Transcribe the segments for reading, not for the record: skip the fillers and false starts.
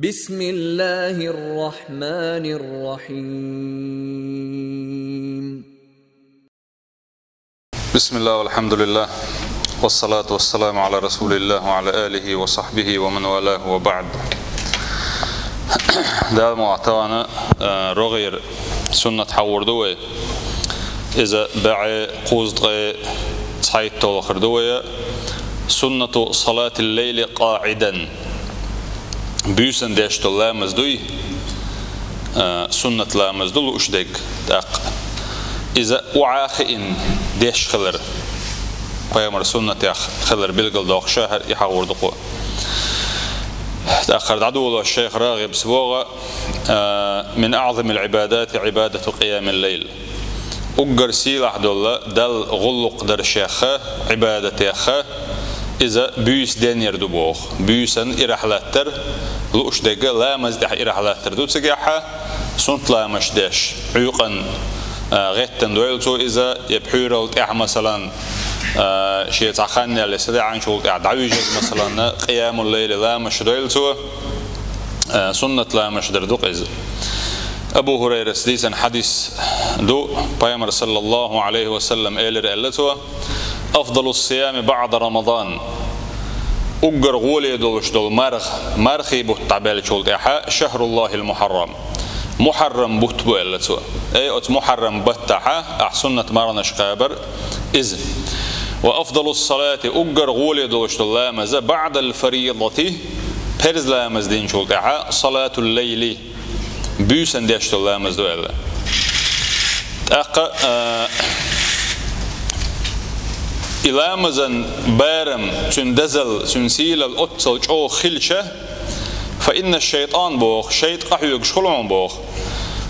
بسم الله الرحمن الرحيم. بسم الله والحمد لله والصلاة والسلام على رسول الله وعلى آله وصحبه ومن والاه وبعد. ده معتوانا رغير سنة حوردوه إذا باع قوزد تحيط توخردوه سنة صلاة الليل قاعدا بيسن داشت الله مزدوي سنة لا مزدول وشدك إذا وعاخئن داش خلر قيامر سنة خلر بلقل دوق شهر يحاور دقوه تأخر عدو الشيخ راغب سبوغة من أعظم العبادات عبادة قيام الليل أقر سيلح دولا دل غلق در شيخة عبادة يخة إذا بيس دين يردبوغ بيسن إرحلاتر لوش دقة لا مزدح إرحلاتر دو تسقيحة سنت لا مشداش عيقا غيتن دويلتو إذا يبحيرو مثلا شيء تخاني اللي سدع عن شغل دعويج مثلا قيام الليل لا مش دويلتو سنة لا مش دردوق إذا أبو هريرة سديسا حديث دو بيامر صلى الله عليه وسلم إيلر إلتو أفضل الصيام بعد رمضان أجر غولي دولش دول مرخي بتعبال شغل إحا شهر الله المحرم محرم بتبو إلتو أي أت محرم بتحا أحسنة مرنش قابر إذن وأفضل الصلاة أجر غولي دولش دول لامز بعد الفريضة برز لامز دين شغل إحا صلاة الليل بيسن ديش دول لامز دو إلا إلامزن بارم تندزل تنسيل الأتصل جو خلشة فإن الشيطان بوخ شيط قحيوك شخلون بوخ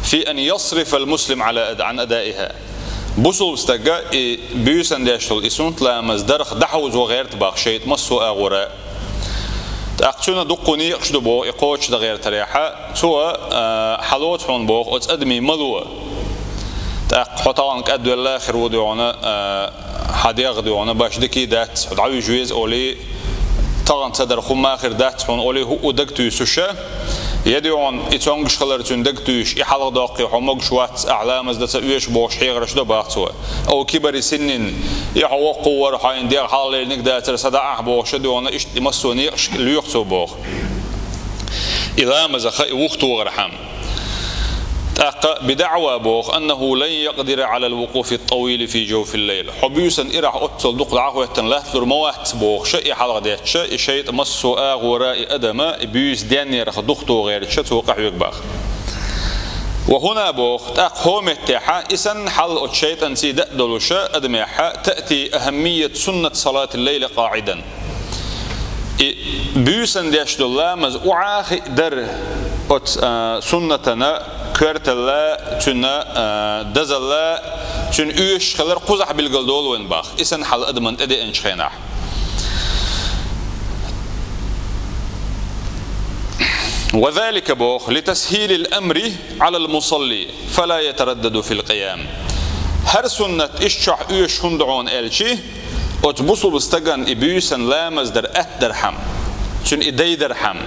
في أن يصرف المسلم عن أدائها بوصل استقى بيوسن داشتل إسونت لامز درخ دحوز وغيرت باخ شيط مسو أغوراء تأقتنا دقوني أخشد بوخ إقوش دا غير تريحة سوى حلوت حون بوخ أتأدمي ملوى تأق حطوانك أدو الله خير ودعونا حديق ديونا باش دكي دات دعوي جويز أولي طغن صدر خم آخر دات حون أولي هو دكتو يسوشة يديون إتونغش خلرتون دكتوش إحلق داقي حمقش وات أعلام از دات ويش بوش حيغرش دو باقتوا أو كبر سنين يحوق قوة رحاين ديغ حالي لنك داتر صداع بوش ديونا إشت مسوني ليوقتو بوخ إلام از خي وقتو غرحام بدعوى بوخ أنه لن يقدر على الوقوف الطويل في جوف الليل حبيوسا إرح أتصل دق العقوة لهتلر موات بوخ شيء حلق ديت شيء مسو وراء أدم بيوس دياني رخ دقتو غير شتو وقح يكباخ وهنا بوخ هوم التاحة إسن حل الشيطان سي دقدلوش أدميحة تأتي أهمية سنة صلاة الليل قاعدا بيوسا ديش الله مزعاخ در سنتنا كرت الله تنا دز الله تن يش خلر قزح بالجلدول وين باخ إسن حل أدمن أدي إنشخينه وذلك بوخ لتسهيل الأمر على المصلي فلا يتردد في القيام هر سنة إشح يش هندعون إلشي أتبصل بستجن إبيسن لامز در درحم تن إدي درحم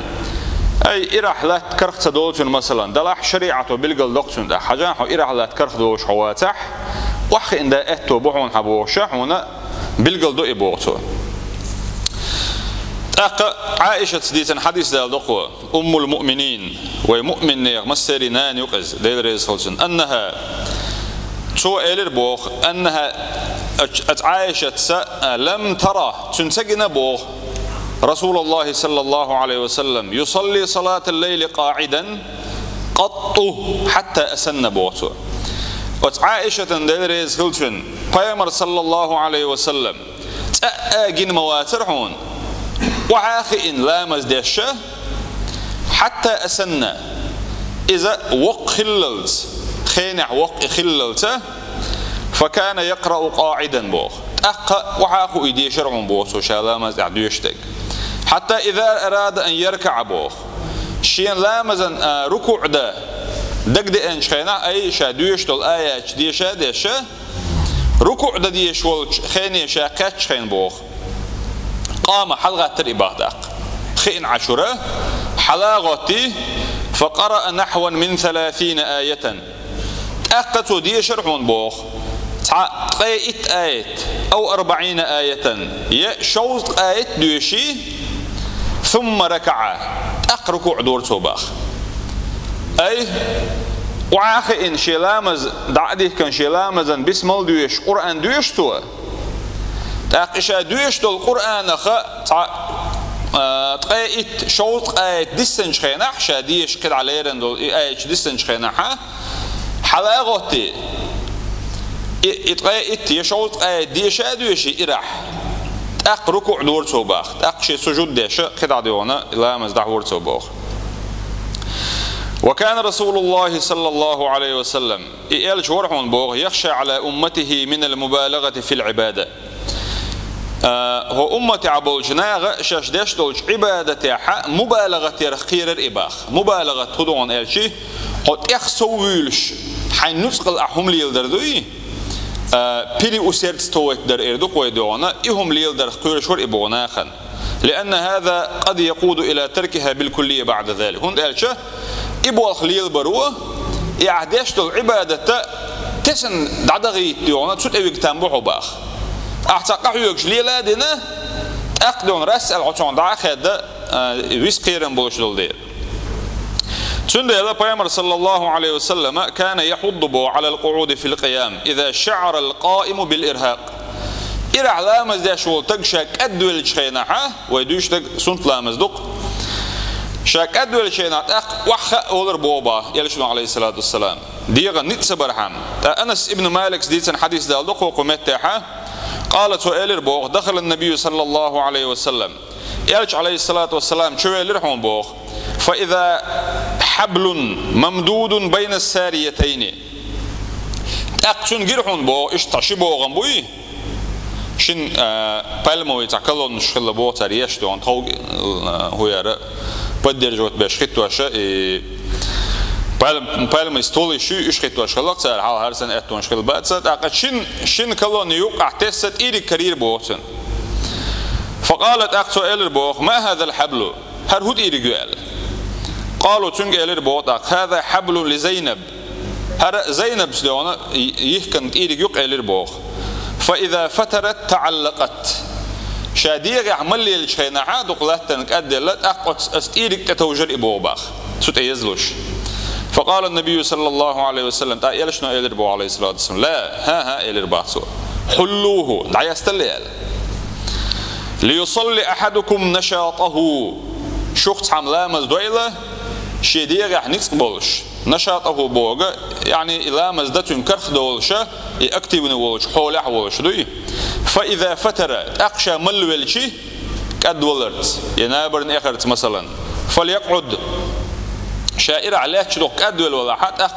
أي إرحلات كرخ تدولتون مثلا دلح شريعته بالقل دقتون ده حاجة إرحلات كرخ دوش حواتح وحق إن ده أتو بحون حبوشح هنا بالقل دو إبوغتو عائشة سديتا حديث ده دقوة أم المؤمنين ومؤمن نيغ مسرينان يقز ديل ريز خلصن أنها تو إلر بوغ أنها عائشة لم ترى تنسجن بوغ رسول الله صلى الله عليه وسلم يصلي صلاة الليل قاعدا قط حتى أسن بوته وعائشة دلريز خلتن قيمر صلى الله عليه وسلم تأجن مواترهون وعاخئن لامز دشة حتى أسن إذا وق خللت خينع وق خللته فكان يقرأ قاعدا بوخ وعاخو إيدي شرعون بوته شالامز أعديشتك حتى إذا أراد أن يركع بوخ شين لامزن ركوع ده دقد إنش خينا أي شادويش دول آية ديشة ديشة ركوع ده ديش خيني شاكاتش خين بوخ قام حلقة تريباه داق خين عشرة حلاغتي فقرأ نحوا من 30 آية أقتو دي شرحون بوخ تقيت آية أو 40 آية يشوز آية دوشي ثم ركع أقركوا عدور توباخ أي وعاخي إن شلامز دعدي كان شلامزا بسمال دوش قرآن دوش تو تاقشا دوش تو القرآن تقيت شوط آية ديسنج خيناح شاديش قد عليرن دول آية ديسنج خيناحا حلاغوتي تقيت يشوط آية ديشا دوشي إراح أقركوا عدور توباخ أقشي سجود ديشا قد عديونا لامز دعور توباخ. وكان رسول الله صلى الله عليه وسلم إيال شورحون بوغ يخشى على أمته من المبالغة في العبادة. هو أمتي عبول جناغ شاش داش دولش عبادة مبالغة يرخير الإباخ مبالغة تدون إلشي قد يخسويلش حين نسقل أحهم ليلدردوي بيري أسيرت ستويت در إردو قويدونا إهم ليلدر خير شور إبوناخا لأن هذا قد يقود إلى تركها بالكلية بعد ذلك. هون إلشي إبو الخليل بروا يعداش دول عبادة تسن دعدغي ديونا تسود أبيك تنبوحو باخ أحتاق يوكش ليلا دينا أقدون رسال عطان دعا خيدا ويسقيرن بولش دول دير تسند إلى بيامر صلى الله عليه وسلم كان يحضبه على القعود في القيام إذا شعر القائم بالإرهاق إرع لامز داشول تقشاك أدول شخيناحا ويدوش تق سنت لامز دق شاك أدول شينات وخا أولر بوبا يلشنو عليه الصلاة والسلام ديغا نتسبرحام أنس ابن مالك ديتن حديث دال دقو قمتها قالت وإلر بوغ دخل النبي صلى الله عليه وسلم يلش عليه الصلاة والسلام شو يلرحون بوغ فإذا حبل ممدود بين الساريتين أقتن جرحون بوغ اشتاشي بوغن بوي شن بالمو يتعكلون نشخل بوغ تاريش دون طوق هو يرى بدر جوت بشخيتوا شيء بالم يستولي شو يشخيتوا شغلك صار حال هرسن أتون شغل بعد صار أقد شن كلون يوقع تست إيري كرير بوتن فقالت أقصى إلر بوخ ما هذا الحبل هرهود إيري قال قالوا تنج إلر بوخ هذا حبل لزينب هر زينب سلونا يهكن إيري يوق إلر بوخ فإذا فترت تعلقت شادية عمل لي الشيء عاد وقلتن كأدلت أقص أستيرك كتوجر إبوباخ سوت يزلوش فقال النبي صلى الله عليه وسلم تعال شنو إلر بو عليه الصلاة والسلام لا ها إلر باخسو حلوه دعي استليال ليصلي أحدكم نشاطه شخص حملا مزدويلة شدية رح نقبلش نشاطه بوغا يعني إلا مزدتن كرخ دولشة يأكتبن ولش حولح ولش دوي فإذا فتر أقشى ملولشي قد ولرت ينابرن إخرت مثلا فليقعد شائر عليه شلوك أدول ولا حتى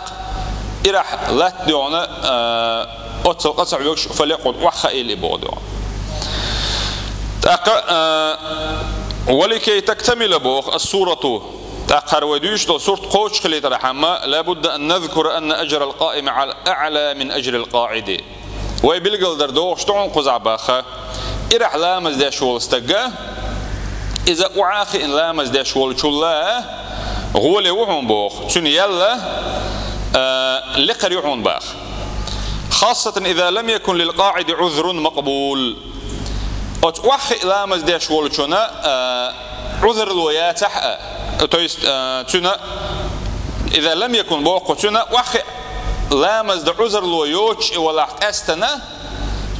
إرح لا تدعونا أتصل قصع يوكش فليقعد وخا إلي بودو ولكي تكتمل بوخ السورة تأخر وديش دو سورة قوش خليت رحمة لابد أن نذكر أن أجر القائم على أعلى من أجر القاعد ويبلغل دردوش تعون قزع باخا إرح لامز دا شوال استقا إذا أعاخي إن لامز دا شوال شولا غولي وحون بوخ تن يلا لقر يحون باخ خاصة إذا لم يكن للقاعد عذر مقبول أتوخي لامز دا شوال شونا عذر الويات تنا إذا لم يكن بوخ تنا وخي لامز دا عذر الويوش ولا أستنا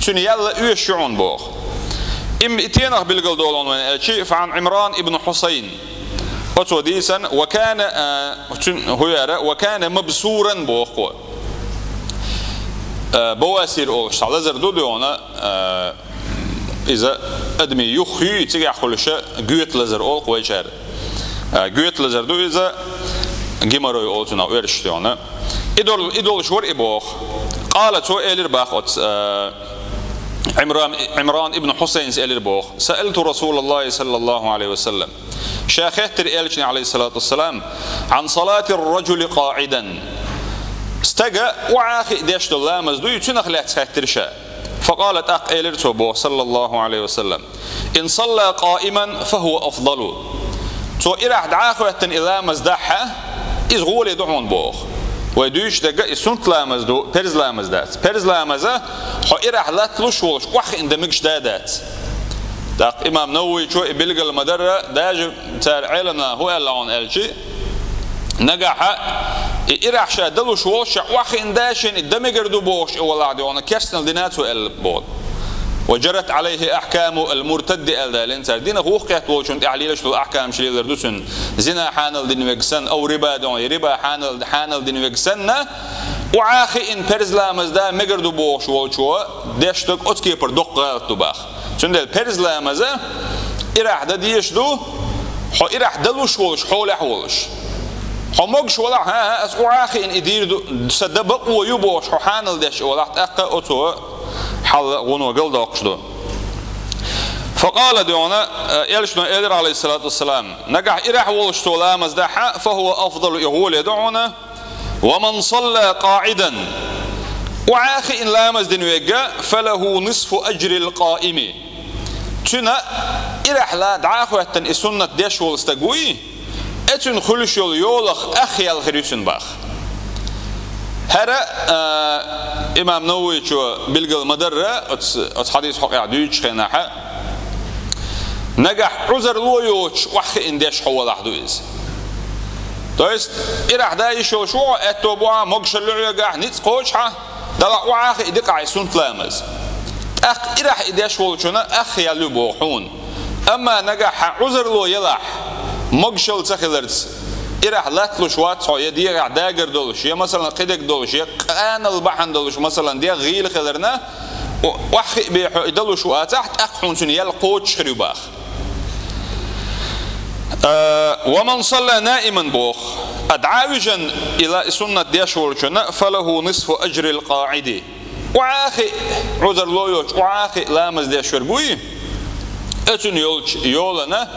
تن يلا يشعون بوخ إم إتينه بالقل دولون وين فعن عمران ابن حسين أتوديسا وكان مبسورا بوخ بواسير أولش على زردو ديونا إذا أدمي يخي تيجي أخلشه جوت لزر أول قويشار جوت لزر دو إذا جمروي أولتنا ويرشتونا إدول شور إبوخ قالت هو إلير باخت عمران ابن حسين إلير بوخ سألت رسول الله صلى الله عليه وسلم شاخت إليشني عليه الصلاة والسلام عن صلاة الرجل قاعدا استجا وعاخي ديش الله مزدو يتنخ لا تخترشا فقالت إليرتو بوخ صلى الله عليه وسلم إن صلى قائما فهو أفضل تو إرح دعاخوة إلا مزدحة إز غولي دعون بوخ ويدوش دقا إسنت لامز دو برز لامز دات برز لامزة حو إرح لا تلوش ولش وخ إندمجش دادات داق إمام نووي شو إبلغ المدرة داج تار علمنا هو اللعون ألشي نجح إرح شا دلوش ولش وخ إنداشن الدمجر دو بوش أولا عديونا كيستن ديناتو البود وجرت عليه أحكام المرتد الدالين سردين خوخيات وشون تعليلش الأحكام شليل ردوسن زنا حانل دين وجسن أو ربا دون ربا حانل دين وجسن وعاخي إن برزلا مزدا مجردو بوش والشوا دشتك أتكي بردق تباخ شندل برزلا مزا إراح دديش دو حو إراح دلوش ولش حول حولش حمقش ولا ها أس وعاخي إن إدير دو سدبق ويبوش حانل دش ولا تأقى أتو حل غنو قلد أقصده فقال ديونا يلشنا إدر عليه الصلاة والسلام نجح إرح ولش تولا مزدحة فهو أفضل يقول يدعونا ومن صلى قاعدا وعاخي إن لا مزدن ويجا فله نصف أجر القائم تنا إرح لا دعاخو حتى السنة ديش ولستقوي أتن خلش يولخ أخي الخريسن باخ هذا إمام نووي شو بلغ المدرة أت حديث حقيقة دويش خناحة نجح عذر لويوش وخ إنديش حول أحدويز تويست إرح دايش شو أتوبوا مقشل لعيقة نيت قوشها دلع وعاخ إدقع سنت لامز إرح إديش ولشنا أخ يلبوحون أما نجح عذر لو يلح مقشل تخلرس إرح لاتلوش واتسو يدي داجر دولش يا مثلا قدك دولش يا قان البحن دولش مثلا دي غيل خلرنا وخ بيدلوش واتحت أقحون سن يلقوش خريباخ ومن صلى نائما بوخ أدعاوجا إلى سنة ديشورشنا فله نصف أجر القاعد وعاخي عذر لويوش وعاخي لامز ديشور بوي أتن يولنا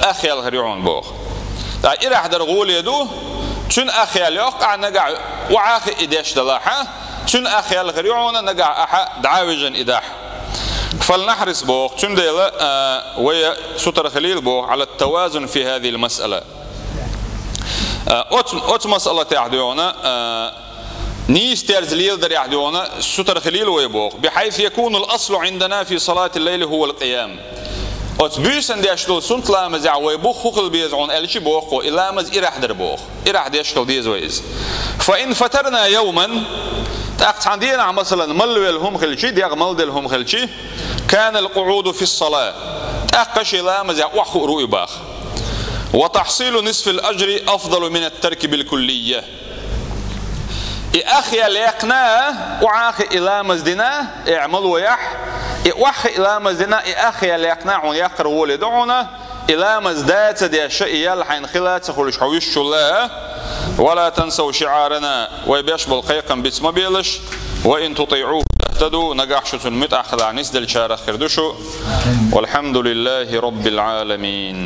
أخي الغريعون بوخ إرح در غول يدو تن أخي اليوق نقع وعاخي إداش دلاحة تن أخي الغريعون نقع أحا دعاوجا إداح فلنحرص بوخ تن ديلا ويا ستر خليل بوخ على التوازن في هذه المسألة أت مسألة يحدونا نيس ترزليل در يحدونا ستر خليل ويبوخ بحيث يكون الأصل عندنا في صلاة الليل هو القيام أتبيسن ديشتل سنت لامز ويبوخ خل بيزعون ألشي بوخ وإلامز إرح در بوخ إرح ديشتل ديز ويز فإن فترنا يوما تأقت عندنا مثلا ملو لهم خلشي ديغ ملد لهم خلشي كان القعود في الصلاة تأقش لامز وخ رؤي باخ وتحصيل نصف الأجر أفضل من الترك بالكلية أخي ليقنا وعاخي إلى مزدنا اعمل ويح وخ إلى مزدنا أخي ليقنا ويقر ولدعنا إلى مزدات دي شيء يلحين خلات خلش حويش الله ولا تنسوا شعارنا ويبيش بالقيقا باسم بيلش وإن تطيعوه تهتدوا نجحشة متأخذ عن نسد الشارع خردشو والحمد لله رب العالمين.